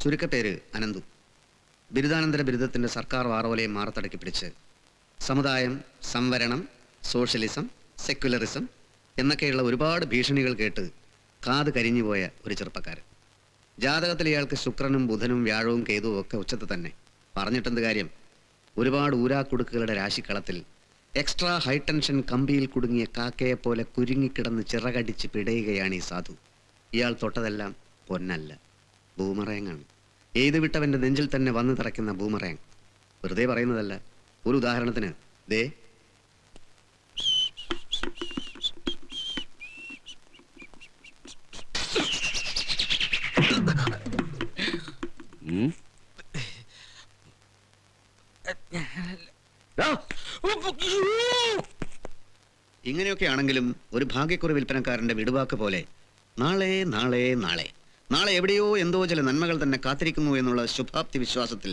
ചുരുക്കപ്പേര് അനന്തു. ബിരുദാനന്തര ബിരുദത്തിൻ്റെ സർക്കാർ വാറോലയും മാറത്തടക്കി പിടിച്ച് സമുദായം, സംവരണം, സോഷ്യലിസം, സെക്യുലറിസം എന്നൊക്കെയുള്ള ഒരുപാട് ഭീഷണികൾ കേട്ട് കാത് കരിഞ്ഞുപോയ ഒരു ചെറുപ്പക്കാരൻ. ജാതകത്തിൽ ഇയാൾക്ക് ശുക്രനും ബുധനും വ്യാഴവും കേതുവും ഒക്കെ ഉച്ചത്ത് തന്നെ. പറഞ്ഞിട്ടെന്ത് കാര്യം? ഒരുപാട് ഊരാക്കുടുക്കുകളുടെ രാശിക്കളത്തിൽ എക്സ്ട്രാ ഹൈടെൻഷൻ കമ്പിയിൽ കുടുങ്ങിയ കാക്കയെപ്പോലെ കുരുങ്ങിക്കിടന്ന് ചിറകടിച്ച് പിടയുകയാണ് ഈ സാധു. ഇയാൾ തൊട്ടതെല്ലാം പൊന്നല്ല, ബൂമറേങ്ങാണ്. എയ്ത് വിട്ടവൻ്റെ നെഞ്ചിൽ തന്നെ വന്നു തറയ്ക്കുന്ന ബൂമറേങ്. വെറുതെ പറയുന്നതല്ല. ഒരു ഉദാഹരണത്തിന് ദേ ഇങ്ങനെയൊക്കെ ആണെങ്കിലും ഒരു ഭാഗ്യക്കുറി വിൽപ്പനക്കാരന്റെ വിടുവാക്ക് പോലെ നാളെ നാളെ നാളെ നാളെ എവിടെയോ എന്തോ ചില നന്മകൾ തന്നെ കാത്തിരിക്കുന്നു എന്നുള്ള ശുഭാപ്തി വിശ്വാസത്തിൽ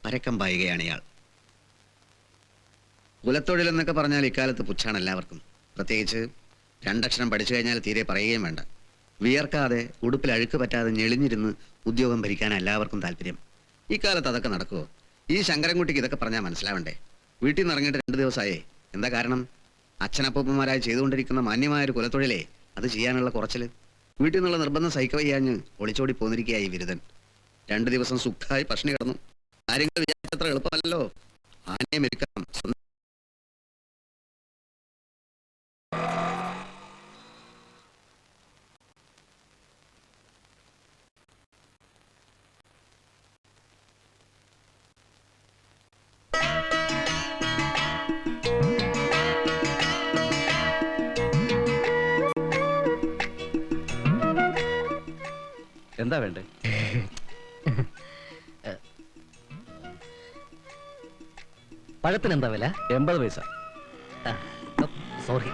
പരക്കം പായുകയാണ് ഇയാൾ. കുലത്തൊഴിൽ എന്നൊക്കെ പറഞ്ഞാൽ ഇക്കാലത്ത് പുച്ഛാണ് എല്ലാവർക്കും. പ്രത്യേകിച്ച് രണ്ടക്ഷരം പഠിച്ചു കഴിഞ്ഞാൽ തീരെ പറയുകയും വേണ്ട. വിയർക്കാതെ ഉടുപ്പിൽ അഴുക്ക് പറ്റാതെ ഞെളിഞ്ഞിരുന്ന് ഉദ്യോഗം ഭരിക്കാൻ എല്ലാവർക്കും താല്പര്യം. ഇക്കാലത്ത് അതൊക്കെ നടക്കുമോ? ഈ ശങ്കരൻകുട്ടിക്ക് ഇതൊക്കെ പറഞ്ഞാൽ മനസ്സിലാവണ്ടേ? വീട്ടിൽ നിന്ന് ഇറങ്ങിയിട്ട് 2 ദിവസമായേ. എന്താ കാരണം? അച്ഛനപ്പൂപ്പന്മാരായി ചെയ്തുകൊണ്ടിരിക്കുന്ന മാന്യമായൊരു കുലത്തൊഴിലേ അത് ചെയ്യാനുള്ള കുറച്ചിൽ. വീട്ടിൽ നിന്നുള്ള നിർബന്ധം സഹിക്കവയ്യാഞ്ഞ് ഒളിച്ചോടി പോന്നിരിക്കുകയായി ബിരുദൻ. 2 ദിവസം സുഖമായി പട്ടിണി കിടന്നു. കാര്യങ്ങൾ വിചാരിച്ചത്ര എളുപ്പമല്ലോ. ആനയെ മെരുക്കണം. എന്താ വേണ്ടേ? പഴത്തിന് എന്താ വില? 80 പൈസ. സോറി.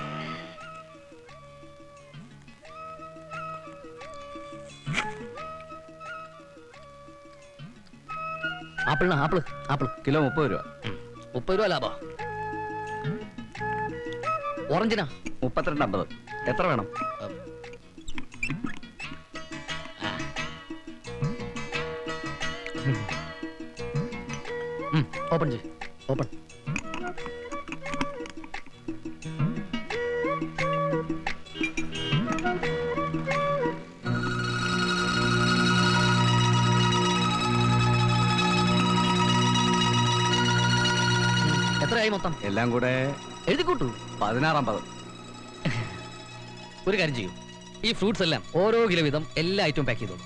ആപ്പിളിന് ആപ്പിൾ കിലോ 30 രൂപ. 30 രൂപ ലാഭം. ഓറഞ്ചിനാ 32.50. എത്ര വേണം? ഓപ്പൺ ചെയ്. ഓപ്പൺ. എത്രയായി മൊത്തം? എല്ലാം കൂടെ എഴുതിക്കൂട്ടു. 16.50. ഒരു കാര്യം ചെയ്യൂ, ഈ ഫ്രൂട്ട്സ് എല്ലാം ഓരോ കിലോ വീതം എല്ലാ ഐറ്റവും പാക്ക് ചെയ്തോളൂ.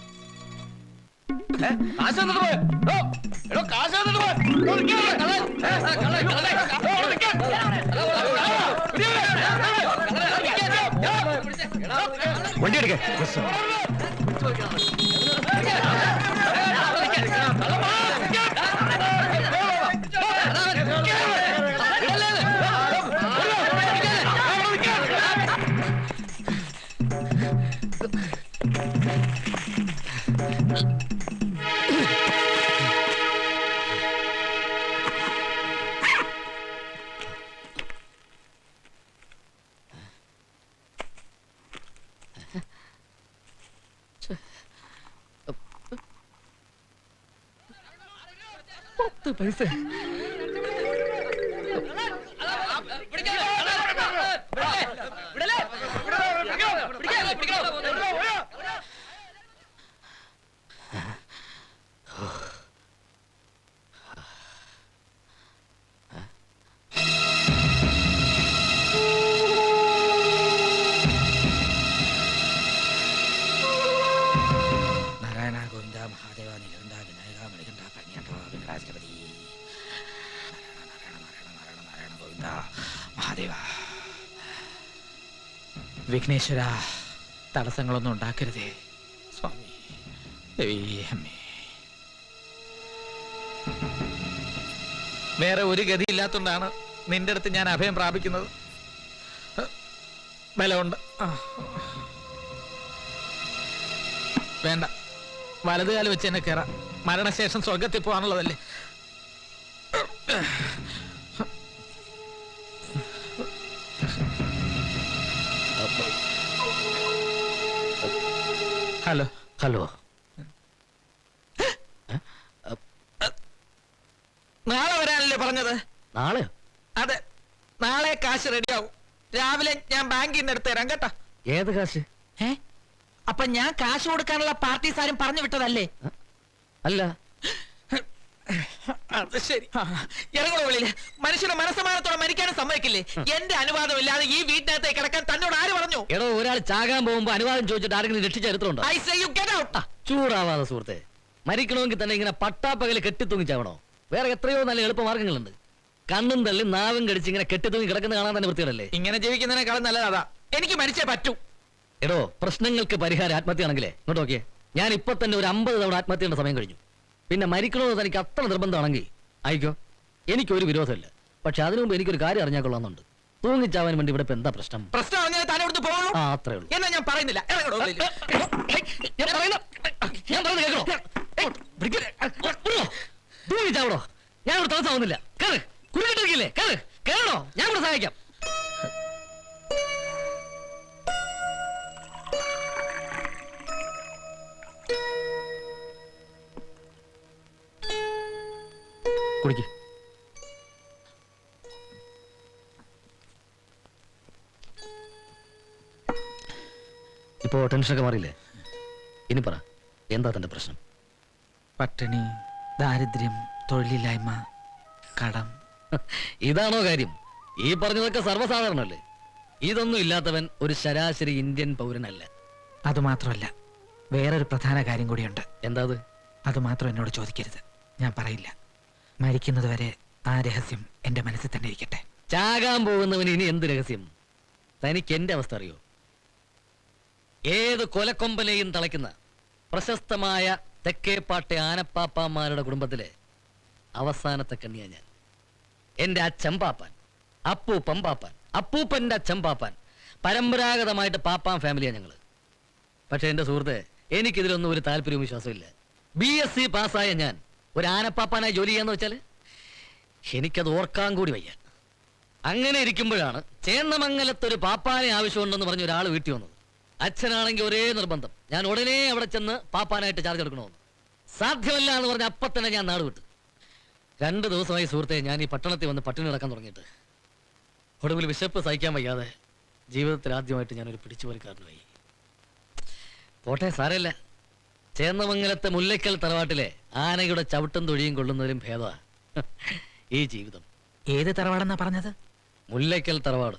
വണ്ടി എടുക്ക. പൈസ വിഘ്നേശ്വര, തടസ്സങ്ങളൊന്നും ഉണ്ടാക്കരുതേ സ്വാമി. വേറെ ഒരു ഗതിയില്ലാത്തതുകൊണ്ടാണ് നിന്റെ അടുത്ത് ഞാൻ അഭയം പ്രാപിക്കുന്നത്. ബലമുണ്ട്. വേണ്ട, വലതുകാലം വെച്ച് എന്നെ കയറാം. മരണശേഷം സ്വർഗത്തിൽ പോകാനുള്ളതല്ലേ. Hello hello. നാളെ വരാനല്ലേ പറഞ്ഞത്? നാളെയോ? അതെ, നാളെ കാശ് റെഡിയാവും. രാവിലെ ഞാൻ ബാങ്കിൽ നിന്ന് എടുത്ത് തരാം കേട്ടോ. ഏത് കാശ്? അപ്പൊ ഞാൻ കാശ് കൊടുക്കാനുള്ള പാർട്ടീസ് ആരും പറഞ്ഞു വിട്ടതല്ലേ? അല്ല, അത് ശരി. ഇറങ്ങണോ വെളിയില്? മനുഷ്യനെ മനസ്സമാനത്തോടെ മരിക്കാനും സമ്മതിക്കില്ലേ? എന്റെ അനുവാദം ഇല്ലാതെ ഈ വീട്ടിനകത്തേക്ക് കിടക്കാൻ തന്നോട് ആര് പറഞ്ഞു? എടോ, ഒരാൾ ചാകാൻ പോകുമ്പോ അനുവാദം ചോദിച്ചിട്ട് ആരെങ്കിലും രക്ഷിച്ച ചരിത്രമുണ്ടോ? I say you get out. ചൂടാവാതെ സുഹൃത്തെ. മരിക്കണമെങ്കിൽ തന്നെ ഇങ്ങനെ പട്ടാപ്പകല് കെട്ടിത്തൂങ്ങി ചാവണോ? വേറെ എത്രയോ നല്ല എളുപ്പമാർഗങ്ങളുണ്ട്. കണ്ണും തള്ളി നാവും കടിച്ച് ഇങ്ങനെ കെട്ടിത്തൂങ്ങി കിടക്കുന്ന കാണാൻ തന്നെ വൃത്തികളല്ലേ? ഇങ്ങനെ ജീവിക്കുന്നതിനേക്കാളും നല്ലതാ. എനിക്ക് മരിച്ചേ പറ്റൂ. എടോ, പ്രശ്നങ്ങൾക്ക് പരിഹാരം ആത്മഹത്യയാണെങ്കിലേ ഇങ്ങോട്ട് നോക്കിയേ. ഞാൻ ഇപ്പൊ തന്നെ ഒരു 50 തവണ ആത്മഹത്യയുടെ സമയം കഴിഞ്ഞു. പിന്നെ മരിക്കണമെന്ന് തനിക്ക് അത്ര നിർബന്ധമാണെങ്കിൽ ആയിക്കോ, എനിക്കൊരു വിരോധമില്ല. പക്ഷെ അതിനു മുമ്പ് എനിക്കൊരു കാര്യം അറിഞ്ഞാൽ കൊള്ളാമെന്നുണ്ട്. തൂങ്ങിച്ചാവാൻ വേണ്ടി ഇവിടെ ഇപ്പൊ എന്താ പ്രശ്നം? പ്രശ്നം അറിഞ്ഞാൽ താനെ ഇവിടുന്ന് പോകുള്ളൂ. ആ, അത്രേ ഉള്ളൂ. എന്നാ ഞാൻ പറയുന്നില്ല. ഇറങ്ങണോ വെളിയില്? ഞാൻ പറയുന്നത് കേൾക്കണോ? തൂങ്ങിച്ചാവണോ? ഞാൻ ഇവിടെ തടസ്സമാവുന്നില്ല. കേറ്, കുരുക്കിട്ടിരിക്കില്ലേ? കേറ്, കേറണോ? ഞാൻ ഇവിടെ സഹായിക്കാം. കുടിക്ക്. ഇപ്പോ ടെൻഷനൊക്കെ മാറിയില്ലേ? ഇനി പറ, എന്താ തന്റെ പ്രശ്നം? പട്ടിണി, ദാരിദ്ര്യം, തൊഴിലില്ലായ്മ, കടം. ഇതാണോ കാര്യം? ഈ പറഞ്ഞതൊക്കെ സർവ്വസാധാരണല്ലേ? ഇതൊന്നും ഇല്ലാത്തവൻ ഒരു ശരാശരി ഇന്ത്യൻ പൗരനല്ല. അതുമാത്രമല്ല, വേറൊരു പ്രധാന കാര്യം കൂടിയുണ്ട്. എന്താ അത്? അത് മാത്രം എന്നോട് ചോദിക്കരുത്, ഞാൻ പറയില്ല. മരിക്കുന്നത് വരെ ആ രഹസ്യം എന്റെ മനസ്സിൽ തന്നെ ഇരിക്കട്ടെ. ചാകാൻ പോകുന്നവന് ഇനി എന്ത് രഹസ്യം? തനിക്ക് എന്റെ അവസ്ഥ അറിയോ? ഏത് കൊലക്കൊമ്പനെയും തളയ്ക്കുന്ന പ്രശസ്തമായ തെക്കേപ്പാട്ടെ ആനപ്പാപ്പാമാരുടെ കുടുംബത്തിലെ അവസാനത്തെ കണ്ണിയാ ഞാൻ. എന്റെ അച്ഛൻ പാപ്പാൻ, അപ്പൂപ്പൻ പാപ്പാൻ, അപ്പൂപ്പന്റെ അച്ഛൻ പാപ്പാൻ, പരമ്പരാഗതമായിട്ട് പാപ്പാൻ ഫാമിലിയാണ് ഞങ്ങള്. പക്ഷെ എന്റെ സുഹൃത്തെ, എനിക്കിതിലൊന്നും ഒരു താല്പര്യവും വിശ്വാസമില്ല. BSc പാസ്സായ ഞാൻ ഒരു ആനപ്പാപ്പാനായി ജോലി ചെയ്യാന്ന് വെച്ചാൽ എനിക്കത് ഓർക്കാൻ കൂടി വയ്യ. അങ്ങനെ ഇരിക്കുമ്പോഴാണ് ചേന്നമംഗലത്തൊരു പാപ്പാനെ ആവശ്യമുണ്ടെന്ന് പറഞ്ഞ ഒരാൾ വീട്ടിൽ വന്നത്. അച്ഛനാണെങ്കിൽ ഒരേ നിർബന്ധം, ഞാൻ ഉടനെ അവിടെ ചെന്ന് പാപ്പാനായിട്ട് ചാർജ് എടുക്കണമെന്ന്. സാധ്യമല്ല എന്ന് പറഞ്ഞ അപ്പം തന്നെ ഞാൻ നാട് വിട്ടു. 2 ദിവസമായി സുഹൃത്തെ ഞാൻ ഈ പട്ടണത്തിൽ വന്ന് പട്ടിണി നടക്കാൻ തുടങ്ങിയിട്ട്. ഒടുവിൽ വിശപ്പ് സഹിക്കാൻ വയ്യാതെ ജീവിതത്തിൽ ആദ്യമായിട്ട് ഞാനൊരു പിടിച്ചുപറിക്കാരനായി. പോട്ടെ, സാരമില്ല. ചേന്നമംഗലത്തെ മുല്ലയ്ക്കൽ തറവാട്ടിലെ ആനയുടെ ചവിട്ടും തൊഴിയും കൊള്ളുന്നതിലും ഭേദമാ ഈ ജീവിതം. ഏത് തറവാടെന്നാ പറഞ്ഞത്? മുല്ലയ്ക്കൽ തറവാട്.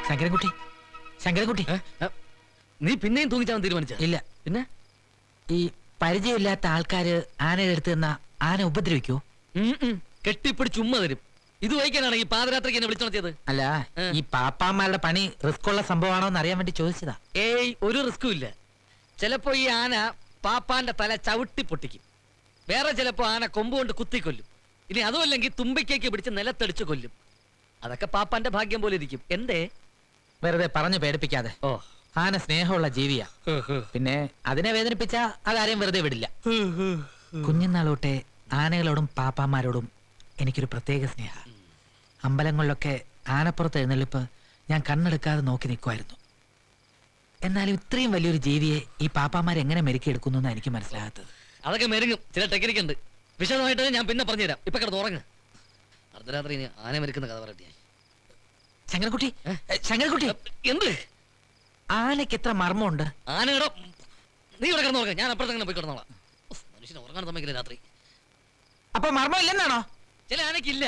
ശങ്കരൻകുട്ടി, ശങ്കരൻകുട്ടി, നീ പിന്നെയും തൂങ്ങിച്ചാൻ തീരുമാനിച്ച? ഇല്ല. പിന്നെ ഈ പരിചയമില്ലാത്ത ആൾക്കാര് ആനയുടെ അടുത്ത് നിന്ന ആന ഉപദ്രവിക്കോ? കെട്ടിപ്പിടിച്ച് ഉമ്മ തരും. ഇത് വഹിക്കാനാണ് ഈ പാദരാത്രിക്ക് എന്നെ വിളിച്ചു നടത്തിയത്. അല്ല, ഈ പാപ്പാമാരുടെ പണി റിസ്ക് ഉള്ള സംഭവമാണോ എന്ന് അറിയാൻ വേണ്ടി ചോദിച്ചതാ. ഏയ്, ഒരു റിസ്കും ഇല്ല. ചിലപ്പോ ഈ ആന പാപ്പാന്റെ തല ചവിട്ടി പൊട്ടിക്കും. വേറെ ചിലപ്പോ ആന കൊമ്പ് കൊണ്ട് കുത്തിക്കൊല്ലും. ഇനി അതുമല്ലെങ്കിൽ തുമ്പിക്കേക്ക് പിടിച്ച് നിലത്തടിച്ച് കൊല്ലും. അതൊക്കെ പാപ്പാന്റെ ഭാഗ്യം പോലെ ഇരിക്കും. എന്തേ? വെറുതെ പറഞ്ഞു പേടിപ്പിക്കാതെ. ഓ, ആന സ്നേഹമുള്ള ജീവിയാ. പിന്നെ അതിനെ വേദനിപ്പിച്ച ആ കാര്യം വെറുതെ വിടില്ല. കുഞ്ഞുനാളോട്ടെ ആനകളോടും പാപ്പാമാരോടും എനിക്കൊരു പ്രത്യേക സ്നേഹ. അമ്പലങ്ങളിലൊക്കെ ആനപ്പുറത്ത് എഴുന്നള്ളിപ്പ് ഞാൻ കണ്ണെടുക്കാതെ നോക്കി നിൽക്കുമായിരുന്നു. എന്നാലും ഇത്രയും വലിയൊരു ജീവിയെ ഈ പാപ്പാമാരെങ്ങനെ മെരുക്കിയെടുക്കുന്നു എന്നാണ് എനിക്ക് മനസ്സിലാകാത്തത്. അതൊക്കെ മെരുങ്ങും, ചില ടെക്നിക്ക് ഉണ്ട്. വിശദമായിട്ട് ഞാൻ പിന്നെ പറഞ്ഞുതരാം. ഇപ്പൊ കിടന്ന് ഉറങ്ങ്. അർദ്ധരാത്രി ഇനി ആന മെരുക്കുന്ന കഥ പറയട്ടെ. ശങ്കരൻകുട്ടി, ശങ്കരൻകുട്ടി, എന്ത്? ആനയ്ക്ക് എത്ര മർമ്മമുണ്ട്? ആനയുടെ നീ ഇവിടെ കിടന്ന് ഉറങ്ങ, ഞാൻ അപ്പുറത്ത് പോയി കിടന്നോളാം. മനുഷ്യനെ ഉറങ്ങാൻ സമ്മതിക്കില്ല രാത്രി. അപ്പൊ മർമ്മം ഇല്ലെന്നാണോ? ചില ആനയ്ക്കില്ല.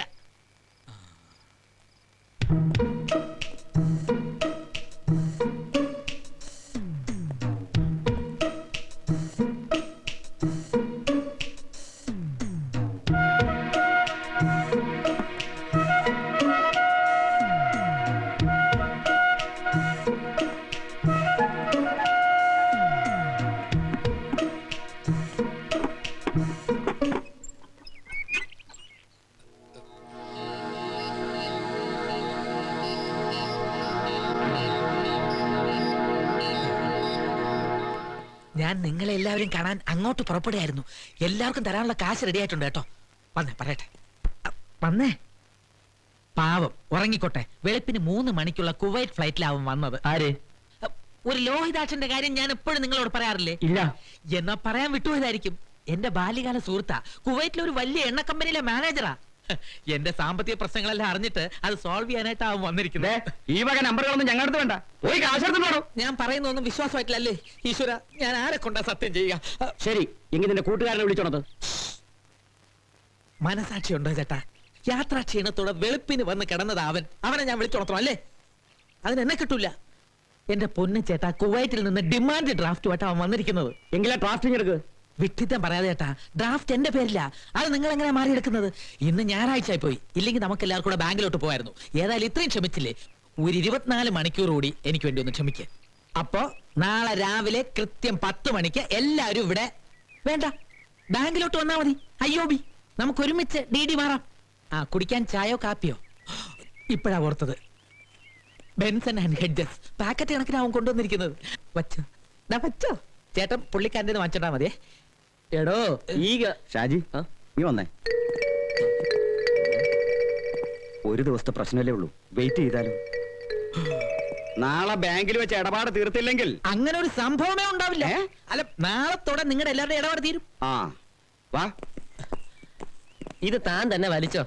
ഞാൻ നിങ്ങളെ എല്ലാവരും കാണാൻ അങ്ങോട്ട് പുറപ്പെടുകയായിരുന്നു. എല്ലാവർക്കും തരാനുള്ള കാശ് റെഡി ആയിട്ടുണ്ട് കേട്ടോ. വന്നേ, പറയട്ടെ. വന്നേ. പാവം ഉറങ്ങിക്കോട്ടെ. വെളുപ്പിന് 3 മണിക്കുള്ള കുവൈറ്റ് ഫ്ലൈറ്റിലാവും വന്നത്. ആര്? ഒരു ലോഹിതാക്ഷന്റെ കാര്യം ഞാൻ എപ്പോഴും നിങ്ങളോട് പറയാറില്ലേ? ഇല്ല. എന്നാ പറയാൻ വിട്ടുപോയതായിരിക്കും. എന്റെ ബാല്യകാല സുഹൃത്താ, കുവൈറ്റിലെ ഒരു വലിയ എണ്ണ കമ്പനിയിലെ മാനേജറാ. എന്റെ സാമ്പത്തിക പ്രശ്നങ്ങളെല്ലാം അറിഞ്ഞിട്ട് അത് സോൾവ് ചെയ്യാനായിട്ടാവും വന്നിരിക്കുന്നത്. ഈ വക നമ്പറുകളൊന്നും ഞങ്ങളുടെ വേണ്ട. പോയി കാശെടുത്തോളൂ. ഞാൻ പറയുന്നൊന്നും വിശ്വാസമായിട്ടില്ലല്ലേ ഈശ്വര, ഞാൻ ആരെ കൊണ്ടാ സത്യം ചെയ്യുക? ശരി, എങ്കിൽ നിന്റെ കൂട്ടുകാരനെ വിളിച്ചോണത്. മനസാക്ഷി ഉണ്ടോ ചേട്ടാ? യാത്രാ ക്ഷീണത്തോടെ വെളുപ്പിന് വന്ന് കിടന്നത് അവനെ ഞാൻ വിളിച്ചോളത്തണം അല്ലേ? അതിനെന്നെ കിട്ടൂല. എന്റെ പൊന്നു ചേട്ടാ, കുവൈറ്റിൽ നിന്ന് ഡിമാൻഡ് ഡ്രാഫ്റ്റുമായിട്ട് അവൻ വന്നിരിക്കുന്നത്. എങ്കിലാ ഡ്രാഫ്റ്റിംഗ് എടുക്ക്. വിട്ടിത്തം പറയാതെ ചേട്ടാ, ഡ്രാഫ്റ്റ് എന്റെ പേരില്ല. അത് നിങ്ങൾ എങ്ങനെ മാറിയെടുക്കുന്നത്? ഇന്ന് ഞായറാഴ്ച പോയി, ഇല്ലെങ്കിൽ നമുക്ക് എല്ലാവർക്കും കൂടെ ബാങ്കിലോട്ട് പോയായിരുന്നു. ഏതായാലും ഇത്രയും ക്ഷമിച്ചില്ലേ, ഒരു 24 മണിക്കൂർ കൂടി എനിക്ക് വേണ്ടി ഒന്ന് ക്ഷമിക്കുക. അപ്പോ നാളെ രാവിലെ കൃത്യം 10 മണിക്ക് എല്ലാവരും ഇവിടെ വേണ്ട ബാങ്കിലോട്ട് വന്നാ മതി. അയ്യോബി, നമുക്ക് ഒരുമിച്ച് DD മാറാം. കുടിക്കാൻ ചായയോ കാപ്പിയോ? ഇപ്പോഴാ ഓർത്തത്, ബെൻസൺ ആൻഡ് ഹെഡ്ജസ് പാക്കറ്റ് കണക്കിനാവും കൊണ്ടുവന്നിരിക്കുന്നത്. വച്ചോ വച്ചോ ചേട്ടൻ, പുള്ളിക്കാരൻ്റെ വാങ്ങിച്ചിട്ടാ മതിയേ. എടോ ഷാജി, നീ വന്നേ. ഒരു ദിവസത്തെ പ്രശ്നമല്ലേ ഉള്ളൂ, വെയിറ്റ് ചെയ്താലും. നാളെ ബാങ്കിൽ വെച്ച് ഇടപാട് തീർത്തില്ലെങ്കിൽ അങ്ങനെ ഒരു സംഭവമേ ഉണ്ടാവില്ല. അല്ല, നാളത്തോടെ നിങ്ങളുടെ എല്ലാവരുടെയും ഇടപാട് തീരും. വാ. ഇത് താൻ തന്നെ വലിച്ചോ.